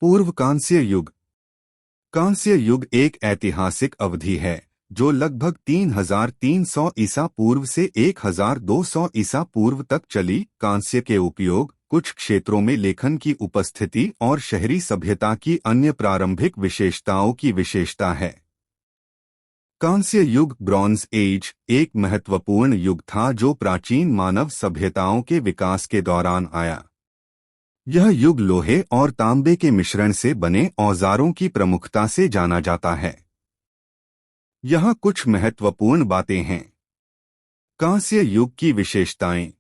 पूर्व कांस्य युग। कांस्य युग एक ऐतिहासिक अवधि है जो लगभग 3300 ईसा पूर्व से 1200 ईसा पूर्व तक चली। कांस्य के उपयोग, कुछ क्षेत्रों में लेखन की उपस्थिति और शहरी सभ्यता की अन्य प्रारंभिक विशेषताओं की विशेषता है। कांस्य युग ब्रॉन्ज एज एक महत्वपूर्ण युग था जो प्राचीन मानव सभ्यताओं के विकास के दौरान आया। यह युग लोहे और तांबे के मिश्रण से बने औजारों की प्रमुखता से जाना जाता है। यहाँ कुछ महत्वपूर्ण बातें हैं। कांस्य युग की विशेषताएं।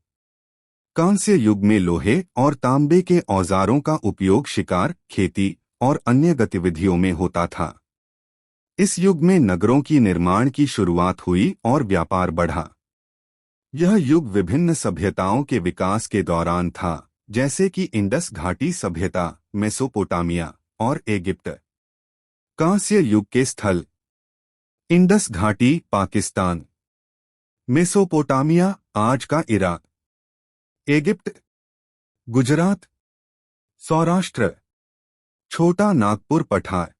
कांस्य युग में लोहे और तांबे के औजारों का उपयोग शिकार, खेती और अन्य गतिविधियों में होता था। इस युग में नगरों की निर्माण की शुरुआत हुई और व्यापार बढ़ा। यह युग विभिन्न सभ्यताओं के विकास के दौरान था, जैसे कि इंडस घाटी सभ्यता, मेसोपोटामिया और इजिप्ट। कांस्य युग के स्थल। इंडस घाटी, पाकिस्तान। मेसोपोटामिया, आज का इराक। इजिप्ट, गुजरात। सौराष्ट्र, छोटा नागपुर पठार।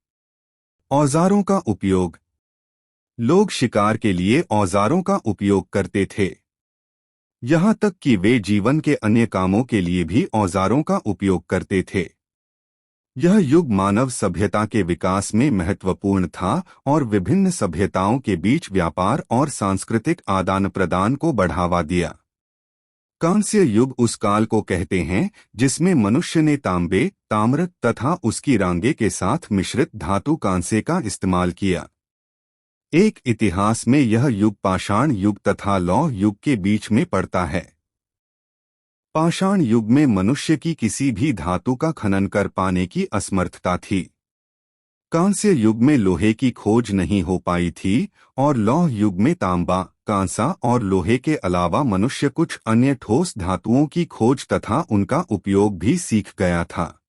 औजारों का उपयोग। लोग शिकार के लिए औजारों का उपयोग करते थे। यहाँ तक कि वे जीवन के अन्य कामों के लिए भी औजारों का उपयोग करते थे। यह युग मानव सभ्यता के विकास में महत्वपूर्ण था और विभिन्न सभ्यताओं के बीच व्यापार और सांस्कृतिक आदान प्रदान को बढ़ावा दिया। कांस्य युग उस काल को कहते हैं जिसमें मनुष्य ने तांबे, ताम्र तथा उसकी रांगे के साथ मिश्रित धातु कांस्य का इस्तेमाल किया। एक इतिहास में यह युग पाषाण युग तथा लौह युग के बीच में पड़ता है। पाषाण युग में मनुष्य की किसी भी धातु का खनन कर पाने की असमर्थता थी। कांस्य युग में लोहे की खोज नहीं हो पाई थी और लौह युग में तांबा, कांसा और लोहे के अलावा मनुष्य कुछ अन्य ठोस धातुओं की खोज तथा उनका उपयोग भी सीख गया था।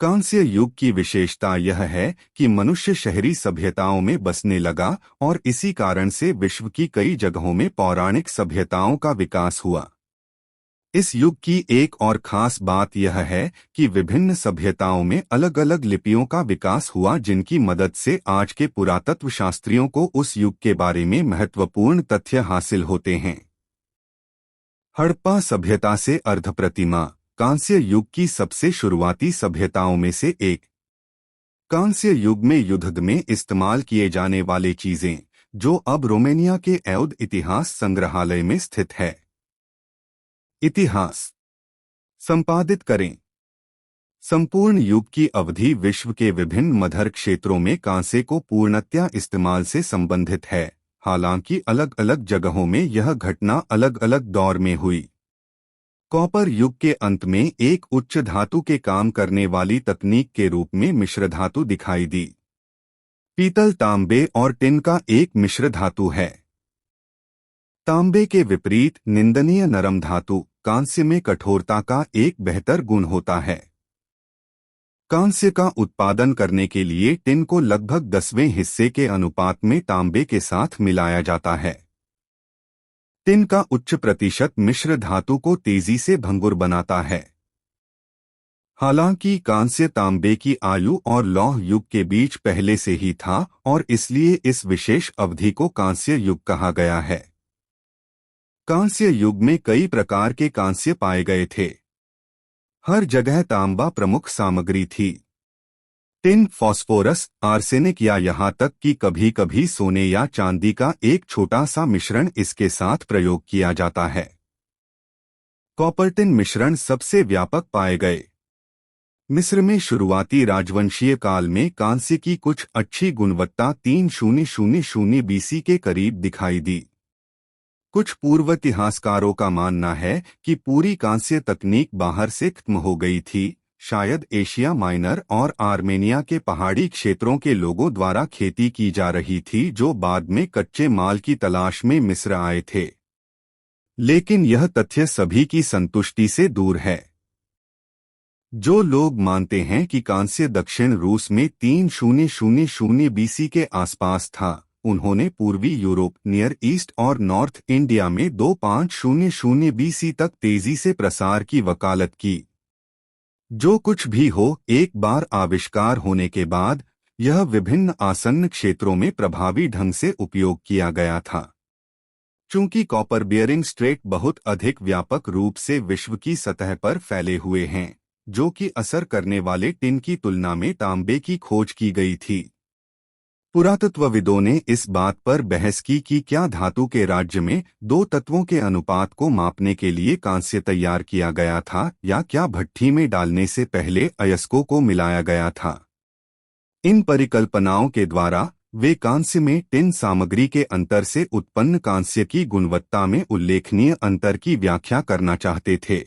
कांस्य युग की विशेषता यह है कि मनुष्य शहरी सभ्यताओं में बसने लगा और इसी कारण से विश्व की कई जगहों में पौराणिक सभ्यताओं का विकास हुआ। इस युग की एक और खास बात यह है कि विभिन्न सभ्यताओं में अलग अलग लिपियों का विकास हुआ जिनकी मदद से आज के पुरातत्व शास्त्रियों को उस युग के बारे में महत्वपूर्ण तथ्य हासिल होते हैं। हड़प्पा सभ्यता से अर्ध प्रतिमा, कांस्य युग की सबसे शुरुआती सभ्यताओं में से एक। कांस्य युग में युद्ध में इस्तेमाल किए जाने वाले चीजें, जो अब रोमानिया के एउद इतिहास संग्रहालय में स्थित है। इतिहास संपादित करें। संपूर्ण युग की अवधि विश्व के विभिन्न मध्य क्षेत्रों में कांसे को पूर्णतया इस्तेमाल से संबंधित है, हालांकि अलग अलग जगहों में यह घटना अलग अलग दौर में हुई। कॉपर युग के अंत में एक उच्च धातु के काम करने वाली तकनीक के रूप में मिश्र धातु दिखाई दी। पीतल तांबे और टिन का एक मिश्र धातु है। तांबे के विपरीत निंदनीय नरम धातु, कांस्य में कठोरता का एक बेहतर गुण होता है। कांस्य का उत्पादन करने के लिए टिन को लगभग 10वें हिस्से के अनुपात में तांबे के साथ मिलाया जाता है। टिन का उच्च प्रतिशत मिश्र धातु को तेजी से भंगुर बनाता है। हालांकि कांस्य तांबे की आयु और लौह युग के बीच पहले से ही था और इसलिए इस विशेष अवधि को कांस्य युग कहा गया है। कांस्य युग में कई प्रकार के कांस्य पाए गए थे। हर जगह तांबा प्रमुख सामग्री थी। टिन, फास्फोरस, आर्सेनिक या यहाँ तक कि कभी कभी सोने या चांदी का एक छोटा सा मिश्रण इसके साथ प्रयोग किया जाता है। कॉपर टिन मिश्रण सबसे व्यापक पाए गए। मिस्र में शुरुआती राजवंशीय काल में कांस्य की कुछ अच्छी गुणवत्ता 3000 बीसी के करीब दिखाई दी। कुछ पूर्व इतिहासकारों का मानना है कि पूरी कांस्य तकनीक बाहर से खत्म हो गई थी, शायद एशिया माइनर और आर्मेनिया के पहाड़ी क्षेत्रों के लोगों द्वारा खेती की जा रही थी जो बाद में कच्चे माल की तलाश में मिस्र आए थे। लेकिन यह तथ्य सभी की संतुष्टि से दूर है। जो लोग मानते हैं कि कांस्य दक्षिण रूस में 3000 बीसी के आसपास था, उन्होंने पूर्वी यूरोप, नियर ईस्ट और नॉर्थ इंडिया में 2500 बीसी तक तेजी से प्रसार की वकालत की। जो कुछ भी हो, एक बार आविष्कार होने के बाद यह विभिन्न आसन्न क्षेत्रों में प्रभावी ढंग से उपयोग किया गया था। चूंकि कॉपर बियरिंग स्ट्रेट बहुत अधिक व्यापक रूप से विश्व की सतह पर फैले हुए हैं, जो कि असर करने वाले टिन की तुलना में तांबे की खोज की गई थी। पुरातत्वविदों ने इस बात पर बहस की कि क्या धातु के राज्य में दो तत्वों के अनुपात को मापने के लिए कांस्य तैयार किया गया था या क्या भट्ठी में डालने से पहले अयस्कों को मिलाया गया था। इन परिकल्पनाओं के द्वारा वे कांस्य में टिन सामग्री के अंतर से उत्पन्न कांस्य की गुणवत्ता में उल्लेखनीय अंतर की व्याख्या करना चाहते थे।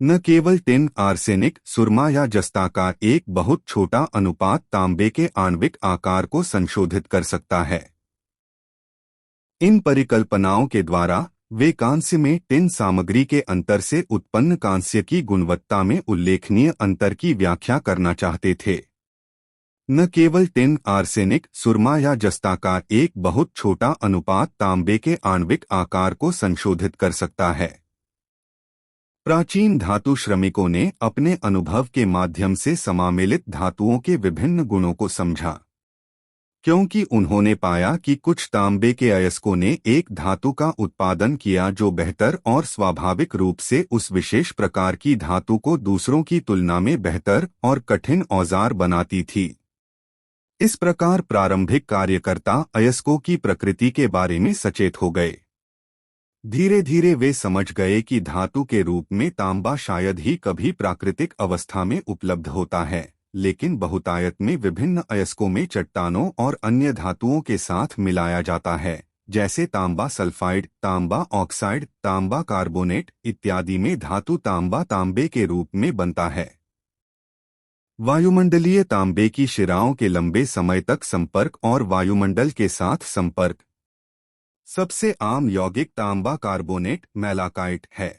न केवल टिन, आर्सेनिक, सुरमा या जस्ता का एक बहुत छोटा अनुपात तांबे के आणविक आकार को संशोधित कर सकता है। इन परिकल्पनाओं के द्वारा वे कांस्य में टिन सामग्री के अंतर से उत्पन्न कांस्य की गुणवत्ता में उल्लेखनीय अंतर की व्याख्या करना चाहते थे। न केवल टिन, आर्सेनिक, सुरमा या जस्ता का एक बहुत छोटा अनुपात तांबे के आणविक आकार को संशोधित कर सकता है। प्राचीन धातु श्रमिकों ने अपने अनुभव के माध्यम से समामेलित धातुओं के विभिन्न गुणों को समझा, क्योंकि उन्होंने पाया कि कुछ तांबे के अयस्कों ने एक धातु का उत्पादन किया जो बेहतर और स्वाभाविक रूप से उस विशेष प्रकार की धातु को दूसरों की तुलना में बेहतर और कठिन औजार बनाती थी। इस प्रकार प्रारंभिक कार्यकर्ता अयस्कों की प्रकृति के बारे में सचेत हो गए। धीरे धीरे वे समझ गए कि धातु के रूप में तांबा शायद ही कभी प्राकृतिक अवस्था में उपलब्ध होता है, लेकिन बहुतायत में विभिन्न अयस्कों में चट्टानों और अन्य धातुओं के साथ मिलाया जाता है, जैसे तांबा सल्फाइड, तांबा ऑक्साइड, तांबा कार्बोनेट इत्यादि में धातु तांबा तांबे के रूप में बनता है। वायुमंडलीय तांबे की शिराओं के लंबे समय तक संपर्क और वायुमंडल के साथ संपर्क। सबसे आम यौगिक तांबा कार्बोनेट मैलाकाइट है।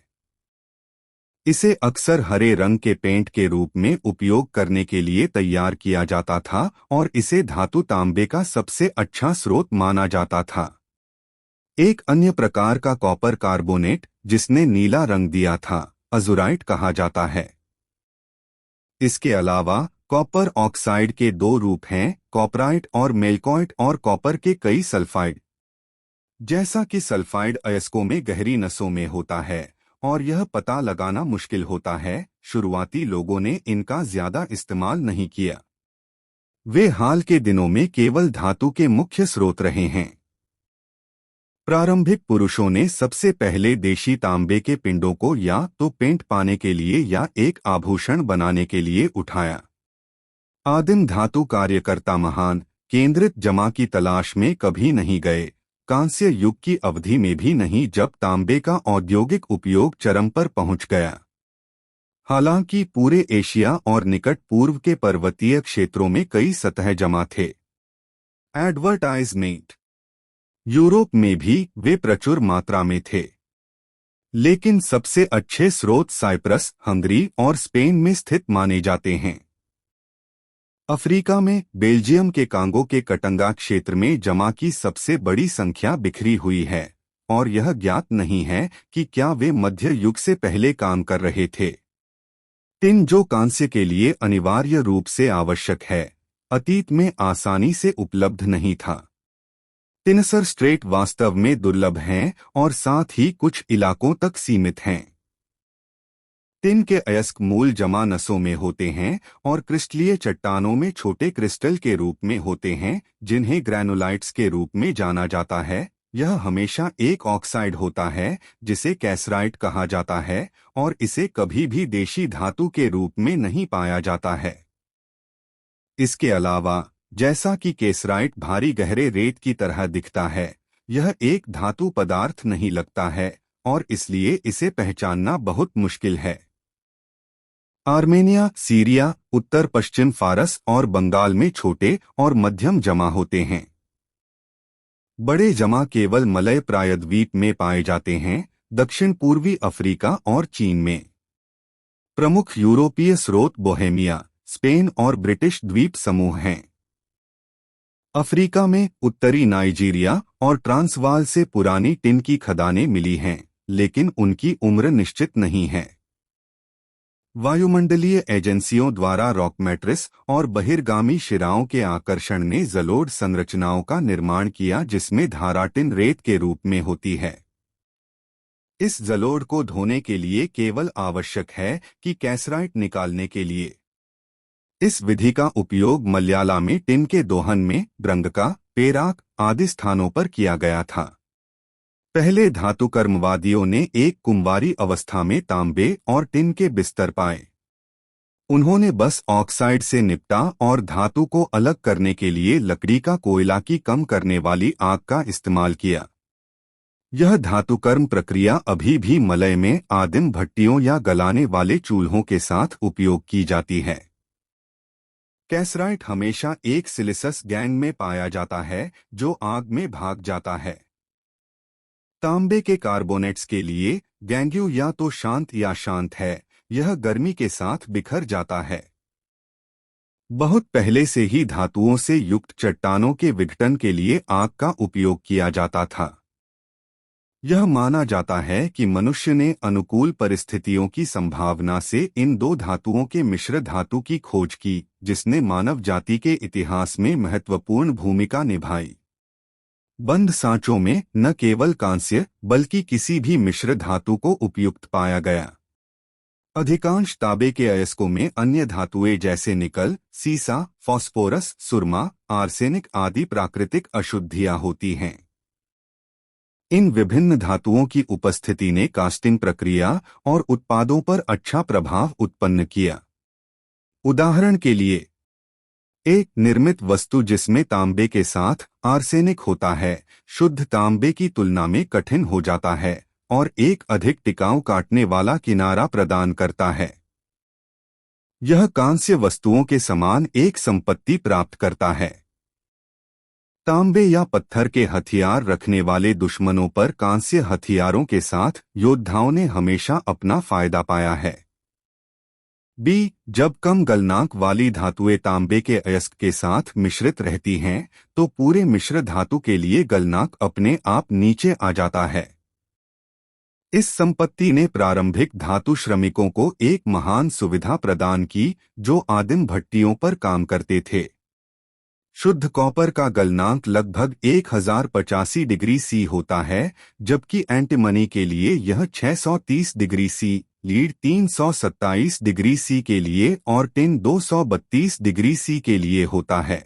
इसे अक्सर हरे रंग के पेंट के रूप में उपयोग करने के लिए तैयार किया जाता था और इसे धातु तांबे का सबसे अच्छा स्रोत माना जाता था। एक अन्य प्रकार का कॉपर कार्बोनेट जिसने नीला रंग दिया था, अजुराइट कहा जाता है। इसके अलावा कॉपर ऑक्साइड के दो रूप हैं, कॉपराइट और मेल्कोइट, और कॉपर के कई सल्फाइड। जैसा कि सल्फाइड अयस्कों में गहरी नसों में होता है और यह पता लगाना मुश्किल होता है, शुरुआती लोगों ने इनका ज्यादा इस्तेमाल नहीं किया। वे हाल के दिनों में केवल धातु के मुख्य स्रोत रहे हैं। प्रारंभिक पुरुषों ने सबसे पहले देशी तांबे के पिंडों को या तो पेंट पाने के लिए या एक आभूषण बनाने के लिए उठाया। आदिम धातु कार्यकर्ता महान केंद्रित जमा की तलाश में कभी नहीं गए, कांस्य युग की अवधि में भी नहीं जब तांबे का औद्योगिक उपयोग चरम पर पहुंच गया। हालांकि पूरे एशिया और निकट पूर्व के पर्वतीय क्षेत्रों में कई सतह जमा थे। एडवर्टाइजमेंट यूरोप में भी वे प्रचुर मात्रा में थे, लेकिन सबसे अच्छे स्रोत साइप्रस, हंगरी और स्पेन में स्थित माने जाते हैं। अफ्रीका में बेल्जियम के कांगो के कटंगा क्षेत्र में जमा की सबसे बड़ी संख्या बिखरी हुई है और यह ज्ञात नहीं है कि क्या वे मध्य युग से पहले काम कर रहे थे। टिन, जो कांस्य के लिए अनिवार्य रूप से आवश्यक है, अतीत में आसानी से उपलब्ध नहीं था। टिनसर स्ट्रेट वास्तव में दुर्लभ हैं और साथ ही कुछ इलाकों तक सीमित हैं। टिन के अयस्क मूल जमा नसों में होते हैं और क्रिस्टलीय चट्टानों में छोटे क्रिस्टल के रूप में होते हैं, जिन्हें ग्रैनुलाइट्स के रूप में जाना जाता है। यह हमेशा एक ऑक्साइड होता है जिसे कैसराइट कहा जाता है और इसे कभी भी देशी धातु के रूप में नहीं पाया जाता है। इसके अलावा, जैसा कि केसराइट भारी गहरे रेत की तरह दिखता है, यह एक धातु पदार्थ नहीं लगता है और इसलिए इसे पहचानना बहुत मुश्किल है। आर्मेनिया, सीरिया, उत्तर पश्चिम फारस और बंगाल में छोटे और मध्यम जमा होते हैं। बड़े जमा केवल मलय प्रायद्वीप में पाए जाते हैं, दक्षिण पूर्वी अफ्रीका और चीन में। प्रमुख यूरोपीय स्रोत बोहेमिया, स्पेन और ब्रिटिश द्वीप समूह हैं। अफ्रीका में उत्तरी नाइजीरिया और ट्रांसवाल से पुरानी टिन की खदानें मिली हैं, लेकिन उनकी उम्र निश्चित नहीं है। वायुमंडलीय एजेंसियों द्वारा रॉक मैट्रिस और बहिर्गामी शिराओं के आकर्षण ने जलोढ़ संरचनाओं का निर्माण किया जिसमें धाराटिन रेत के रूप में होती है। इस जलोढ़ को धोने के लिए केवल आवश्यक है कि कैसराइट निकालने के लिए। इस विधि का उपयोग मलयाला में टिन के दोहन में द्रंगका, पेराक आदि स्थानों पर किया गया था। पहले धातुकर्मवादियों ने एक कुंवारी अवस्था में तांबे और टिन के बिस्तर पाए। उन्होंने बस ऑक्साइड से निपटा और धातु को अलग करने के लिए लकड़ी का कोयला की कम करने वाली आग का इस्तेमाल किया। यह धातुकर्म प्रक्रिया अभी भी मलय में आदिम भट्टियों या गलाने वाले चूल्हों के साथ उपयोग की जाती है। कैसराइट हमेशा एक सिलिसस गैंग में पाया जाता है जो आग में भाग जाता है। तांबे के कार्बोनेट्स के लिए गैंग्यू या तो शांत या शांत है, यह गर्मी के साथ बिखर जाता है। बहुत पहले से ही धातुओं से युक्त चट्टानों के विघटन के लिए आग का उपयोग किया जाता था। यह माना जाता है कि मनुष्य ने अनुकूल परिस्थितियों की संभावना से इन दो धातुओं के मिश्र धातु की खोज की, जिसने मानव जाति के इतिहास में महत्वपूर्ण भूमिका निभाई। बंद सांचों में न केवल कांस्य बल्कि किसी भी मिश्र धातु को उपयुक्त पाया गया। अधिकांश तांबे के अयस्कों में अन्य धातुएं जैसे निकल, सीसा, फास्फोरस, सुरमा, आर्सेनिक आदि प्राकृतिक अशुद्धियां होती हैं। इन विभिन्न धातुओं की उपस्थिति ने कास्टिंग प्रक्रिया और उत्पादों पर अच्छा प्रभाव उत्पन्न किया। उदाहरण के लिए, एक निर्मित वस्तु जिसमें तांबे के साथ आर्सेनिक होता है, शुद्ध तांबे की तुलना में कठिन हो जाता है और एक अधिक टिकाऊ काटने वाला किनारा प्रदान करता है। यह कांस्य वस्तुओं के समान एक संपत्ति प्राप्त करता है। तांबे या पत्थर के हथियार रखने वाले दुश्मनों पर कांस्य हथियारों के साथ योद्धाओं ने हमेशा अपना फायदा पाया है। जब कम गलनांक वाली धातुएं तांबे के अयस्क के साथ मिश्रित रहती हैं, तो पूरे मिश्र धातु के लिए गलनांक अपने आप नीचे आ जाता है। इस संपत्ति ने प्रारंभिक धातु श्रमिकों को एक महान सुविधा प्रदान की जो आदिम भट्टियों पर काम करते थे। शुद्ध कॉपर का गलनांक लगभग 1085 डिग्री सी होता है, जबकि एंटीमनी के लिए यह 630 degree C, lead 327 degree C के लिए और टिन 232 डिग्री सी के लिए होता है।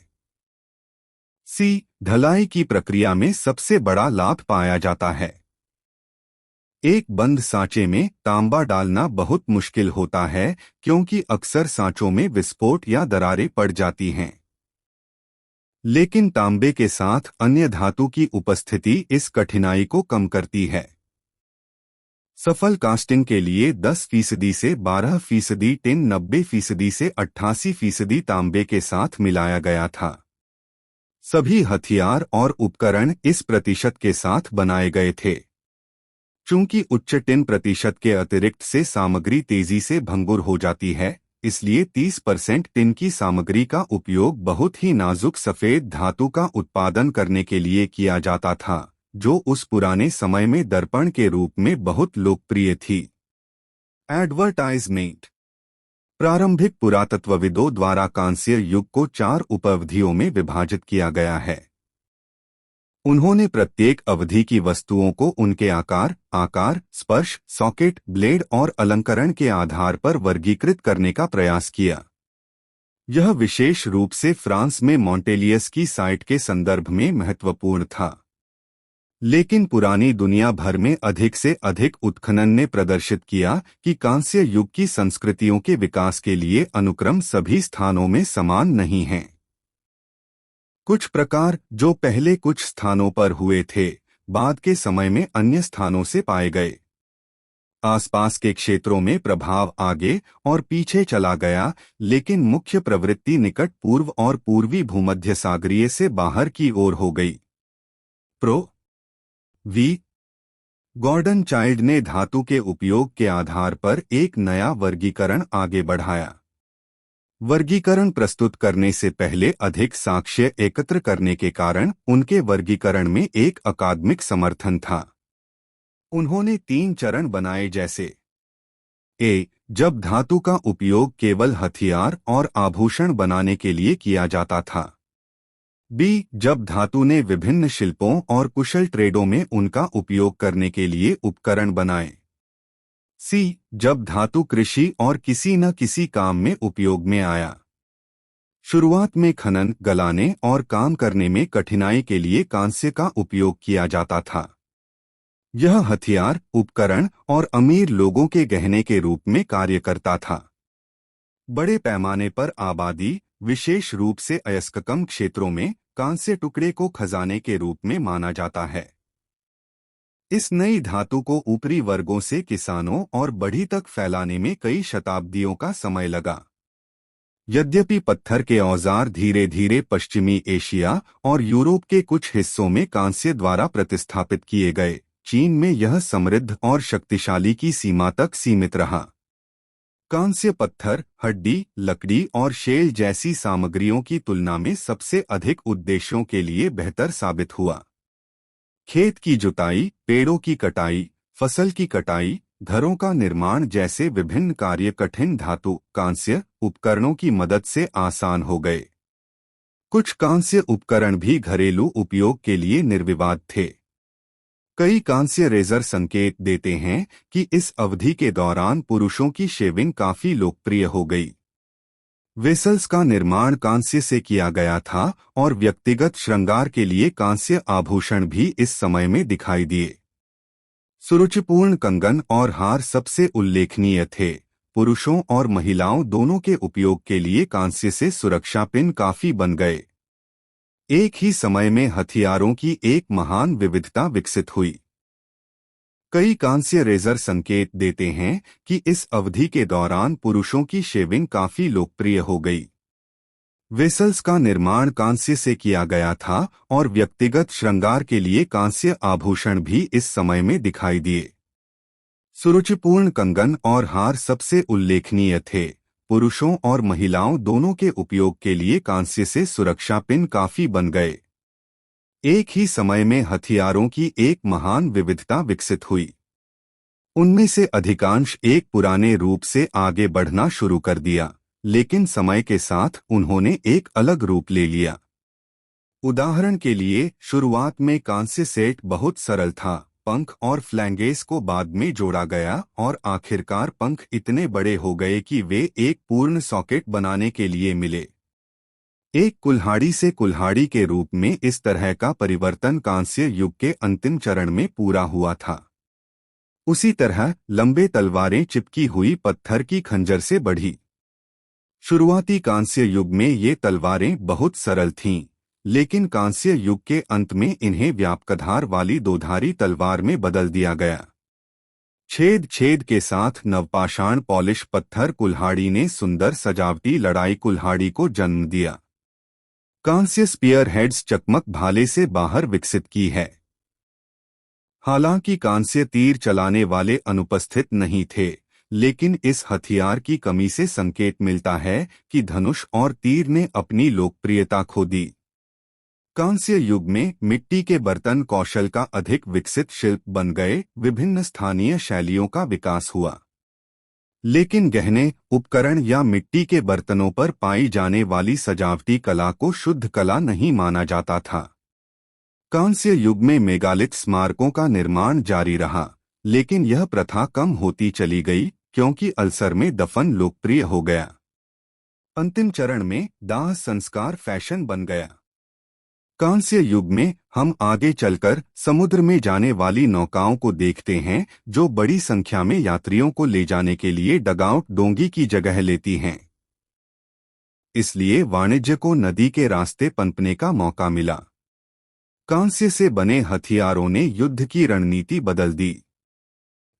ढलाई की प्रक्रिया में सबसे बड़ा लाभ पाया जाता है। एक बंद सांचे में तांबा डालना बहुत मुश्किल होता है क्योंकि अक्सर सांचों में विस्फोट या दरारें पड़ जाती हैं। लेकिन तांबे के साथ अन्य धातु की उपस्थिति इस कठिनाई को कम करती है। सफल कास्टिंग के लिए 10% से 12% टिन 90% से 88% तांबे के साथ मिलाया गया था। सभी हथियार और उपकरण इस प्रतिशत के साथ बनाए गए थे। चूंकि उच्च टिन प्रतिशत के अतिरिक्त से सामग्री तेजी से भंगुर हो जाती है, इसलिए 30% टिन की सामग्री का उपयोग बहुत ही नाजुक सफेद धातु का उत्पादन करने के लिए किया जाता था, जो उस पुराने समय में दर्पण के रूप में बहुत लोकप्रिय थी। एडवर्टाइजमेंट। प्रारंभिक पुरातत्वविदों द्वारा कांस्य युग को 4 उपअवधियों में विभाजित किया गया है। उन्होंने प्रत्येक अवधि की वस्तुओं को उनके आकार, स्पर्श, सॉकेट, ब्लेड और अलंकरण के आधार पर वर्गीकृत करने का प्रयास किया। यह विशेष रूप से फ्रांस में मॉन्टेलियस की साइट के संदर्भ में महत्वपूर्ण था। लेकिन पुरानी दुनिया भर में अधिक से अधिक उत्खनन ने प्रदर्शित किया कि कांस्य युग की संस्कृतियों के विकास के लिए अनुक्रम सभी स्थानों में समान नहीं हैं। कुछ प्रकार जो पहले कुछ स्थानों पर हुए थे, बाद के समय में अन्य स्थानों से पाए गए। आसपास के क्षेत्रों में प्रभाव आगे और पीछे चला गया, लेकिन मुख्य प्रवृत्ति निकट पूर्व और पूर्वी भूमध्य सागरीय से बाहर की ओर हो गई। गॉर्डन चाइल्ड ने धातु के उपयोग के आधार पर एक नया वर्गीकरण आगे बढ़ाया। वर्गीकरण प्रस्तुत करने से पहले अधिक साक्ष्य एकत्र करने के कारण उनके वर्गीकरण में एक अकादमिक समर्थन था। उन्होंने 3 चरण बनाए जैसे जब धातु का उपयोग केवल हथियार और आभूषण बनाने के लिए किया जाता था। बी, जब धातु ने विभिन्न शिल्पों और कुशल ट्रेडों में उनका उपयोग करने के लिए उपकरण बनाए। सी, जब धातु कृषि और किसी न किसी काम में उपयोग में आया। शुरुआत में खनन, गलाने और काम करने में कठिनाई के लिए कांस्य का उपयोग किया जाता था। यह हथियार, उपकरण और अमीर लोगों के गहने के रूप में कार्य करता था। बड़े पैमाने पर आबादी, विशेष रूप से अयस्ककम क्षेत्रों में, कांस्य टुकड़े को खजाने के रूप में माना जाता है। इस नई धातु को ऊपरी वर्गों से किसानों और बढ़ी तक फैलाने में कई शताब्दियों का समय लगा। यद्यपि पत्थर के औजार धीरे धीरे पश्चिमी एशिया और यूरोप के कुछ हिस्सों में कांस्य द्वारा प्रतिस्थापित किए गए, चीन में यह समृद्ध और शक्तिशाली की सीमा तक सीमित रहा। कांस्य पत्थर, हड्डी, लकड़ी और शेल जैसी सामग्रियों की तुलना में सबसे अधिक उद्देश्यों के लिए बेहतर साबित हुआ। खेत की जुताई, पेड़ों की कटाई, फसल की कटाई, घरों का निर्माण जैसे विभिन्न कार्य कठिन धातु, कांस्य उपकरणों की मदद से आसान हो गए। कुछ कांस्य उपकरण भी घरेलू उपयोग के लिए निर्विवाद थे। कई कांस्य रेजर संकेत देते हैं कि इस अवधि के दौरान पुरुषों की शेविंग काफी लोकप्रिय हो गई। वेसल्स का निर्माण कांस्य से किया गया था और व्यक्तिगत श्रृंगार के लिए कांस्य आभूषण भी इस समय में दिखाई दिए। सुरुचिपूर्ण कंगन और हार सबसे उल्लेखनीय थे। पुरुषों और महिलाओं दोनों के उपयोग के लिए कांस्य से सुरक्षा पिन काफी बन गए। एक ही समय में हथियारों की एक महान विविधता विकसित हुई। कई कांस्य रेजर संकेत देते हैं कि इस अवधि के दौरान पुरुषों की शेविंग काफी लोकप्रिय हो गई। वेसल्स का निर्माण कांस्य से किया गया था और व्यक्तिगत श्रृंगार के लिए कांस्य आभूषण भी इस समय में दिखाई दिए। सुरुचिपूर्ण कंगन और हार सबसे उल्लेखनीय थे। पुरुषों और महिलाओं दोनों के उपयोग के लिए कांस्य से सुरक्षा पिन काफी बन गए। एक ही समय में हथियारों की एक महान विविधता विकसित हुई। उनमें से अधिकांश एक पुराने रूप से आगे बढ़ना शुरू कर दिया, लेकिन समय के साथ उन्होंने एक अलग रूप ले लिया। उदाहरण के लिए, शुरुआत में कांस्य सेट बहुत सरल था। पंख और फ्लैंगेस को बाद में जोड़ा गया और आखिरकार पंख इतने बड़े हो गए कि वे एक पूर्ण सॉकेट बनाने के लिए मिले। एक कुल्हाड़ी से कुल्हाड़ी के रूप में इस तरह का परिवर्तन कांस्य युग के अंतिम चरण में पूरा हुआ था। उसी तरह लंबे तलवारें चिपकी हुई पत्थर की खंजर से बढ़ी। शुरुआती कांस्य युग में ये तलवारें बहुत सरल थीं, लेकिन कांस्य युग के अंत में इन्हें व्यापकधार वाली दोधारी तलवार में बदल दिया गया। छेद छेद के साथ नवपाषाण पॉलिश पत्थर कुल्हाड़ी ने सुंदर सजावटी लड़ाई कुल्हाड़ी को जन्म दिया। कांस्य स्पीयर हेड्स चकमक भाले से बाहर विकसित की है। हालांकि कांस्य तीर चलाने वाले अनुपस्थित नहीं थे, लेकिन इस हथियार की कमी से संकेत मिलता है कि धनुष और तीर ने अपनी लोकप्रियता खो दी। कांस्य युग में मिट्टी के बर्तन कौशल का अधिक विकसित शिल्प बन गए। विभिन्न स्थानीय शैलियों का विकास हुआ, लेकिन गहने, उपकरण या मिट्टी के बर्तनों पर पाई जाने वाली सजावटी कला को शुद्ध कला नहीं माना जाता था। कांस्य युग में मेगालिथ स्मारकों का निर्माण जारी रहा, लेकिन यह प्रथा कम होती चली गई क्योंकि अल्सर में दफन लोकप्रिय हो गया। अंतिम चरण में दाह संस्कार फैशन बन गया। कांस्य युग में हम आगे चलकर समुद्र में जाने वाली नौकाओं को देखते हैं, जो बड़ी संख्या में यात्रियों को ले जाने के लिए डगआउट डोंगी की जगह लेती हैं। इसलिए वाणिज्य को नदी के रास्ते पनपने का मौका मिला। कांस्य से बने हथियारों ने युद्ध की रणनीति बदल दी,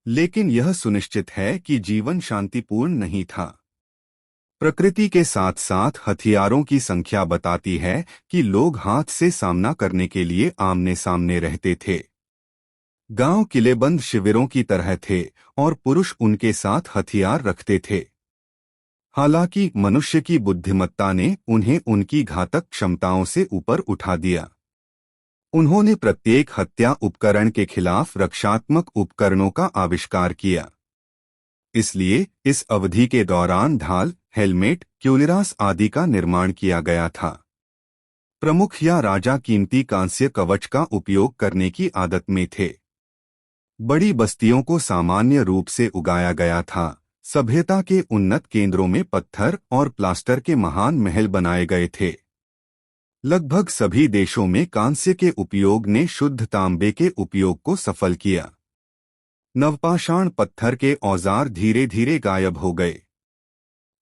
लेकिन यह सुनिश्चित है कि जीवन शांतिपूर्ण नहीं था। प्रकृति के साथ साथ हथियारों की संख्या बताती है कि लोग हाथ से सामना करने के लिए आमने सामने रहते थे। गांव किलेबंद शिविरों की तरह थे और पुरुष उनके साथ हथियार रखते थे। हालांकि मनुष्य की बुद्धिमत्ता ने उन्हें उनकी घातक क्षमताओं से ऊपर उठा दिया। उन्होंने प्रत्येक हत्या उपकरण के खिलाफ रक्षात्मक उपकरणों का आविष्कार किया। इसलिए इस अवधि के दौरान ढाल, हेलमेट, क्यूलिरास आदि का निर्माण किया गया था। प्रमुख या राजा कीमती कांस्य कवच का उपयोग करने की आदत में थे। बड़ी बस्तियों को सामान्य रूप से उगाया गया था। सभ्यता के उन्नत केंद्रों में पत्थर और प्लास्टर के महान महल बनाए गए थे। लगभग सभी देशों में कांस्य के उपयोग ने शुद्ध तांबे के उपयोग को सफल किया। नवपाषाण पत्थर के औजार धीरे धीरे गायब हो गए।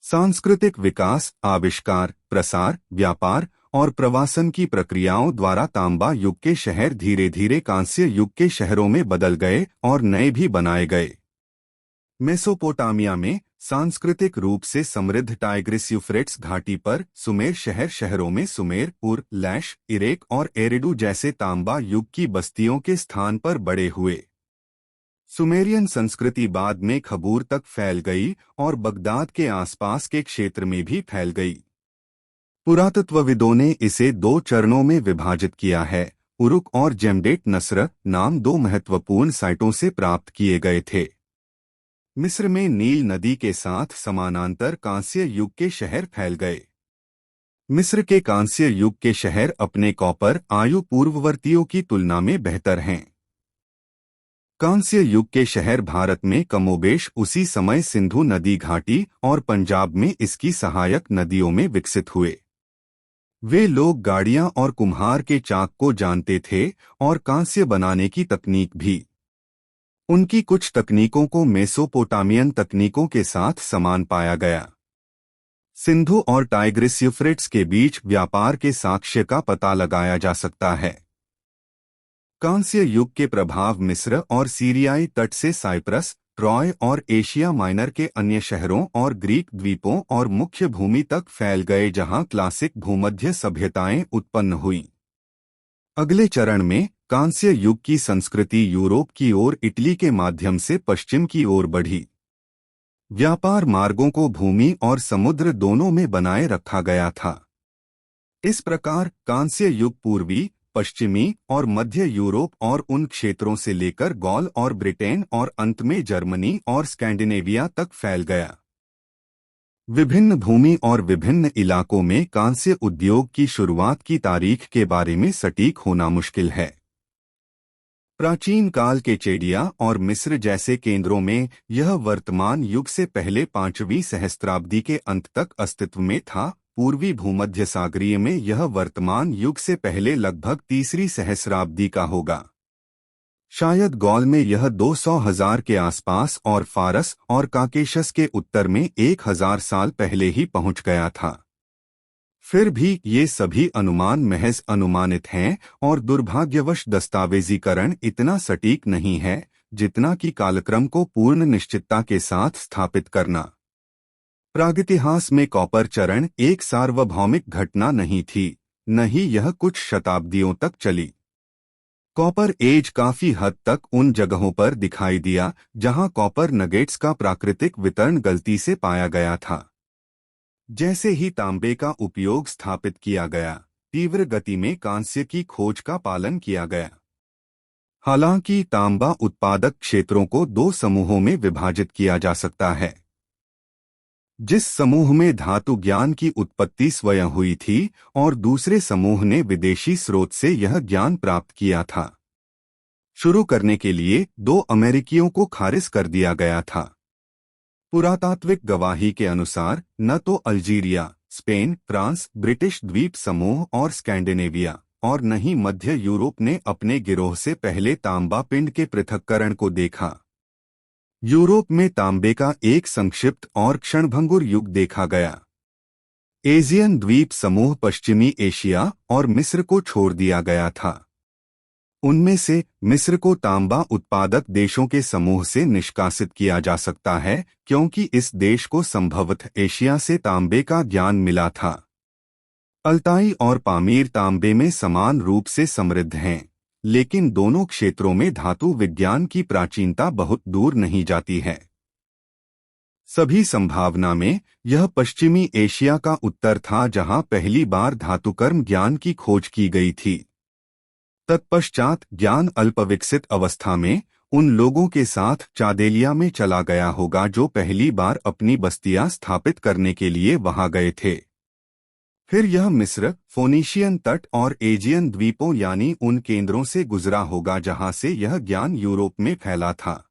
सांस्कृतिक विकास, आविष्कार, प्रसार, व्यापार और प्रवासन की प्रक्रियाओं द्वारा तांबा युग के शहर धीरे धीरे कांस्य युग के शहरों में बदल गए और नए भी बनाए गए। मेसोपोटामिया में सांस्कृतिक रूप से समृद्ध टाइग्रिस यूफ्रेट्स घाटी पर सुमेर शहरों में सुमेर, उर, लैश, इरेक और एरिडू जैसे तांबा युग की बस्तियों के स्थान पर बड़े हुए। सुमेरियन संस्कृति बाद में खबूर तक फैल गई और बगदाद के आसपास के क्षेत्र में भी फैल गई। पुरातत्वविदों ने इसे 2 चरणों में विभाजित किया है। उरुक और जेमडेट नस्र नाम 2 महत्वपूर्ण साइटों से प्राप्त किए गए थे। मिस्र में नील नदी के साथ समानांतर कांस्य युग के शहर फैल गए। मिस्र के कांस्य युग के शहर अपने कॉपर आयु पूर्ववर्तियों की तुलना में बेहतर हैं। कांस्य युग के शहर भारत में कमोबेश उसी समय सिंधु नदी घाटी और पंजाब में इसकी सहायक नदियों में विकसित हुए। वे लोग गाड़ियां और कुम्हार के चाक को जानते थे और कांस्य बनाने की तकनीक भी। उनकी कुछ तकनीकों को मेसोपोटामियन तकनीकों के साथ समान पाया गया। सिंधु और टाइग्रिस यूफ्रेट्स के बीच व्यापार के साक्ष्य का पता लगाया जा सकता है। कांस्य युग के प्रभाव मिस्र और सीरियाई तट से साइप्रस, ट्रॉय और एशिया माइनर के अन्य शहरों और ग्रीक द्वीपों और मुख्य भूमि तक फैल गए, जहां क्लासिक भूमध्य सभ्यताएं उत्पन्न हुईं। अगले चरण में कांस्य युग की संस्कृति यूरोप की ओर इटली के माध्यम से पश्चिम की ओर बढ़ी। व्यापार मार्गों को भूमि और समुद्र दोनों में बनाए रखा गया था। इस प्रकार कांस्य युग पूर्वी, पश्चिमी और मध्य यूरोप और उन क्षेत्रों से लेकर गॉल और ब्रिटेन और अंत में जर्मनी और स्कैंडिनेविया तक फैल गया। विभिन्न भूमि और विभिन्न इलाकों में कांस्य उद्योग की शुरुआत की तारीख के बारे में सटीक होना मुश्किल है। प्राचीन काल के चेडिया और मिस्र जैसे केंद्रों में यह वर्तमान युग से पहले 5वीं सहस्त्राब्दी के अंत तक अस्तित्व में था। पूर्वी भूमध्य सागरीय में यह वर्तमान युग से पहले लगभग 3री सहस्राब्दी का होगा। शायद गॉल में यह 200,000 के आसपास और फारस और काकेशस के उत्तर में 1000 साल पहले ही पहुंच गया था। फिर भी ये सभी अनुमान महज अनुमानित हैं और दुर्भाग्यवश दस्तावेजीकरण इतना सटीक नहीं है जितना कि कालक्रम को पूर्ण निश्चितता के साथ स्थापित करना। प्रागइतिहास में कॉपर चरण एक सार्वभौमिक घटना नहीं थी, न ही यह कुछ शताब्दियों तक चली। कॉपर एज काफी हद तक उन जगहों पर दिखाई दिया जहां कॉपर नगेट्स का प्राकृतिक वितरण गलती से पाया गया था। जैसे ही तांबे का उपयोग स्थापित किया गया, तीव्र गति में कांस्य की खोज का पालन किया गया। हालांकि तांबा उत्पादक क्षेत्रों को 2 समूहों में विभाजित किया जा सकता है। जिस समूह में धातु ज्ञान की उत्पत्ति स्वयं हुई थी और दूसरे समूह ने विदेशी स्रोत से यह ज्ञान प्राप्त किया था। शुरू करने के लिए 2 अमेरिकियों को खारिज कर दिया गया था। पुरातात्विक गवाही के अनुसार न तो अल्जीरिया, स्पेन, फ्रांस, ब्रिटिश द्वीप समूह और स्कैंडिनेविया और न ही मध्य यूरोप ने अपने गिरोह से पहले तांबा पिंड के पृथक्करण को देखा। यूरोप में तांबे का एक संक्षिप्त और क्षणभंगुर युग देखा गया। एशियन द्वीप समूह पश्चिमी एशिया और मिस्र को छोड़ दिया गया था। उनमें से मिस्र को तांबा उत्पादक देशों के समूह से निष्कासित किया जा सकता है क्योंकि इस देश को संभवतः एशिया से तांबे का ज्ञान मिला था। अल्ताई और पामीर तांबे में समान रूप से समृद्ध हैं, लेकिन दोनों क्षेत्रों में धातु विज्ञान की प्राचीनता बहुत दूर नहीं जाती है। सभी संभावना में यह पश्चिमी एशिया का उत्तर था जहां पहली बार धातुकर्म ज्ञान की खोज की गई थी। तत्पश्चात ज्ञान अल्पविकसित अवस्था में उन लोगों के साथ चादेलिया में चला गया होगा जो पहली बार अपनी बस्तियां स्थापित करने के लिए वहां गए थे। फिर यह मिस्र, फोनीशियन तट और एजियन द्वीपों यानी उन केंद्रों से गुजरा होगा जहां से यह ज्ञान यूरोप में फैला था।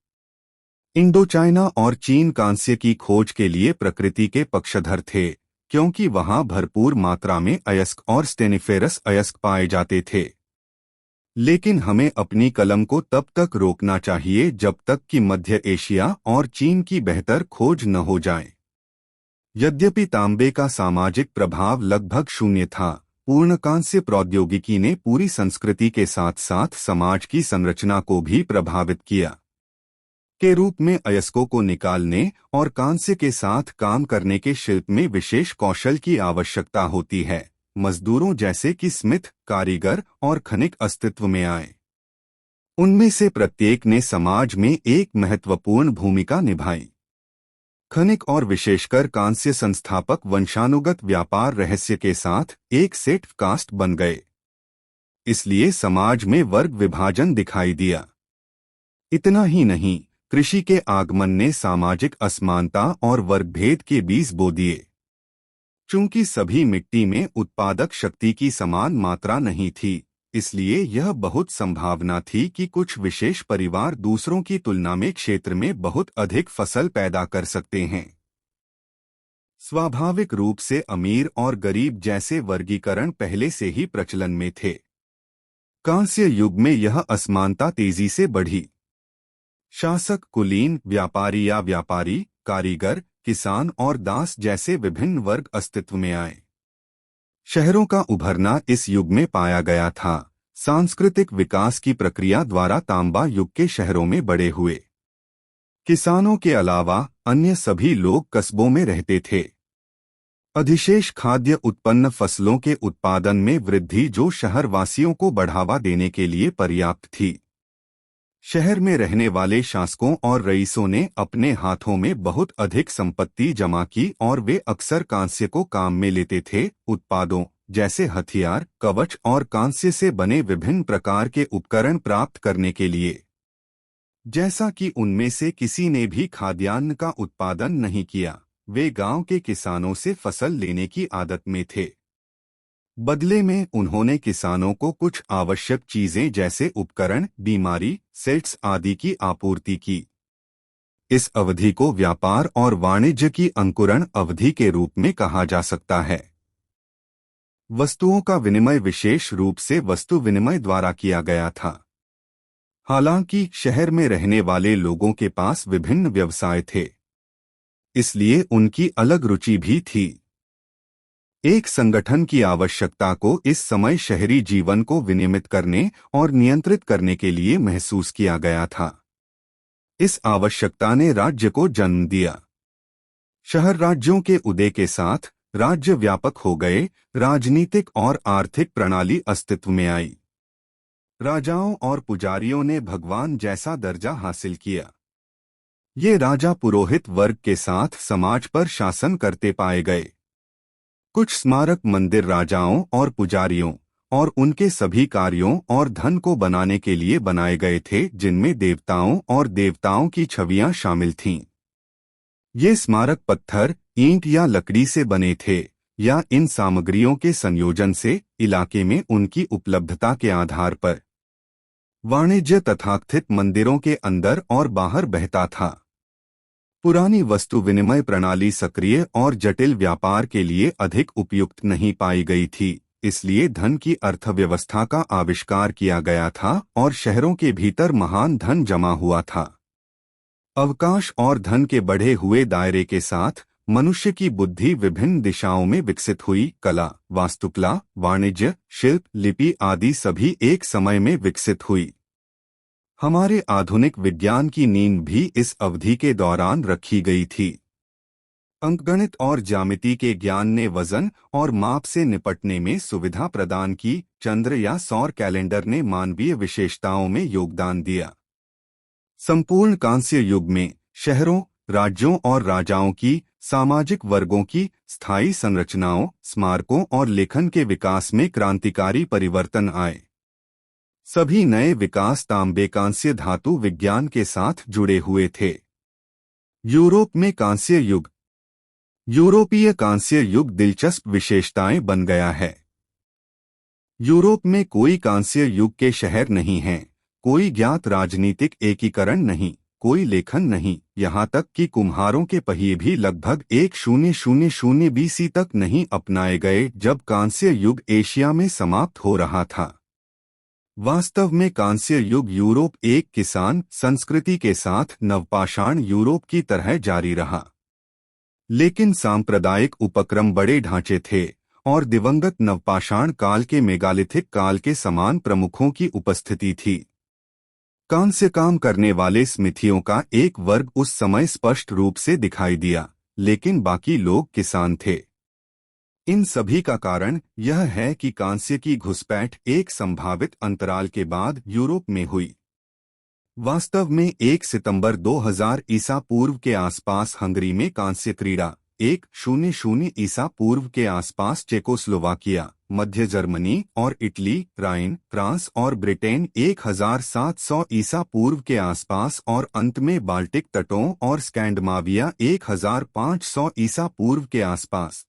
इंडो चाइना और चीन कांस्य की खोज के लिए प्रकृति के पक्षधर थे, क्योंकि वहां भरपूर मात्रा में अयस्क और स्टेनिफेरस अयस्क पाए जाते थे। लेकिन हमें अपनी कलम को तब तक रोकना चाहिए जब तक कि मध्य एशिया और चीन की बेहतर खोज न हो जाए। यद्यपि तांबे का सामाजिक प्रभाव लगभग शून्य था, पूर्ण कांस्य प्रौद्योगिकी ने पूरी संस्कृति के साथ साथ समाज की संरचना को भी प्रभावित किया। के रूप में अयस्कों को निकालने और कांस्य के साथ काम करने के शिल्प में विशेष कौशल की आवश्यकता होती है। मजदूरों जैसे कि स्मिथ, कारीगर और खनिक अस्तित्व में आए। उनमें से प्रत्येक ने समाज में एक महत्वपूर्ण भूमिका निभाई। खनिक और विशेषकर कांस्य संस्थापक वंशानुगत व्यापार रहस्य के साथ एक सेट कास्ट बन गए। इसलिए समाज में वर्ग विभाजन दिखाई दिया। इतना ही नहीं, कृषि के आगमन ने सामाजिक असमानता और वर्गभेद के बीज बो दिए। चूंकि सभी मिट्टी में उत्पादक शक्ति की समान मात्रा नहीं थी, इसलिए यह बहुत संभावना थी कि कुछ विशेष परिवार दूसरों की तुलना में क्षेत्र में बहुत अधिक फसल पैदा कर सकते हैं। स्वाभाविक रूप से अमीर और गरीब जैसे वर्गीकरण पहले से ही प्रचलन में थे। कांस्य युग में यह असमानता तेजी से बढ़ी। शासक, कुलीन, व्यापारी या व्यापारी, कारीगर, किसान और दास जैसे विभिन्न वर्ग अस्तित्व में आए। शहरों का उभरना इस युग में पाया गया था। सांस्कृतिक विकास की प्रक्रिया द्वारा तांबा युग के शहरों में बड़े हुए। किसानों के अलावा अन्य सभी लोग कस्बों में रहते थे। अधिशेष खाद्य उत्पन्न फसलों के उत्पादन में वृद्धि जो शहरवासियों को बढ़ावा देने के लिए पर्याप्त थी। शहर में रहने वाले शासकों और रईसों ने अपने हाथों में बहुत अधिक संपत्ति जमा की और वे अक्सर कांस्य को काम में लेते थे, उत्पादों जैसे हथियार, कवच और कांस्य से बने विभिन्न प्रकार के उपकरण प्राप्त करने के लिए। जैसा कि उनमें से किसी ने भी खाद्यान्न का उत्पादन नहीं किया, वे गांव के किसानों से फसल लेने की आदत में थे। बदले में उन्होंने किसानों को कुछ आवश्यक चीजें जैसे उपकरण, बीमारी, सेट्स आदि की आपूर्ति की। इस अवधि को व्यापार और वाणिज्य की अंकुरण अवधि के रूप में कहा जा सकता है। वस्तुओं का विनिमय विशेष रूप से वस्तु विनिमय द्वारा किया गया था। हालांकि शहर में रहने वाले लोगों के पास विभिन्न व्यवसाय थे, इसलिए उनकी अलग रुचि भी थी। एक संगठन की आवश्यकता को इस समय शहरी जीवन को विनियमित करने और नियंत्रित करने के लिए महसूस किया गया था। इस आवश्यकता ने राज्य को जन्म दिया। शहर राज्यों के उदय के साथ राज्य व्यापक हो गए, राजनीतिक और आर्थिक प्रणाली अस्तित्व में आई। राजाओं और पुजारियों ने भगवान जैसा दर्जा हासिल किया। ये राजा पुरोहित वर्ग के साथ समाज पर शासन करते पाए गए। कुछ स्मारक मंदिर राजाओं और पुजारियों और उनके सभी कार्यों और धन को बनाने के लिए बनाए गए थे, जिनमें देवताओं और देवताओं की छवियां शामिल थीं। ये स्मारक पत्थर, ईंट या लकड़ी से बने थे या इन सामग्रियों के संयोजन से इलाके में उनकी उपलब्धता के आधार पर वाणिज्य तथाकथित मंदिरों के अंदर और बाहर बहता था। पुरानी वस्तु विनिमय प्रणाली सक्रिय और जटिल व्यापार के लिए अधिक उपयुक्त नहीं पाई गई थी, इसलिए धन की अर्थव्यवस्था का आविष्कार किया गया था और शहरों के भीतर महान धन जमा हुआ था। अवकाश और धन के बढ़े हुए दायरे के साथ मनुष्य की बुद्धि विभिन्न दिशाओं में विकसित हुई। कला, वास्तुकला, वाणिज्य, शिल्प, लिपि आदि सभी एक समय में विकसित हुई। हमारे आधुनिक विज्ञान की नींव भी इस अवधि के दौरान रखी गई थी। अंकगणित और ज्यामिति के ज्ञान ने वजन और माप से निपटने में सुविधा प्रदान की। चंद्र या सौर कैलेंडर ने मानवीय विशेषताओं में योगदान दिया। संपूर्ण कांस्य युग में शहरों, राज्यों और राजाओं की, सामाजिक वर्गों की, स्थायी संरचनाओं, स्मारकों और लेखन के विकास में क्रांतिकारी परिवर्तन आए। सभी नए विकास तांबे कांस्य धातु विज्ञान के साथ जुड़े हुए थे। यूरोप में कांस्य युग। यूरोपीय कांस्य युग दिलचस्प विशेषताएं बन गया है। यूरोप में कोई कांस्य युग के शहर नहीं हैं, कोई ज्ञात राजनीतिक एकीकरण नहीं, कोई लेखन नहीं, यहाँ तक कि कुम्हारों के पहिए भी लगभग 1000 BC तक नहीं अपनाए गए जब कांस्य युग एशिया में समाप्त हो रहा था। वास्तव में कांस्य युग यूरोप एक किसान संस्कृति के साथ नवपाषाण यूरोप की तरह जारी रहा, लेकिन सांप्रदायिक उपक्रम बड़े ढांचे थे और दिवंगत नवपाषाण काल के मेगालिथिक काल के समान प्रमुखों की उपस्थिति थी। कांस्य काम करने वाले स्मिथियों का एक वर्ग उस समय स्पष्ट रूप से दिखाई दिया, लेकिन बाकी लोग किसान थे। इन सभी का कारण यह है कि कांस्य की घुसपैठ एक संभावित अंतराल के बाद यूरोप में हुई। वास्तव में 1 सितंबर 2000 ईसा पूर्व के आसपास हंगरी में कांस्य क्रीड़ा, 100 ईसा पूर्व के आसपास चेकोस्लोवाकिया, मध्य जर्मनी और इटली, राइन, फ्रांस और ब्रिटेन 1700 ईसा पूर्व के आसपास और अंत में बाल्टिक तटों और स्कैंडमाविया 1500 ईसा पूर्व के आसपास।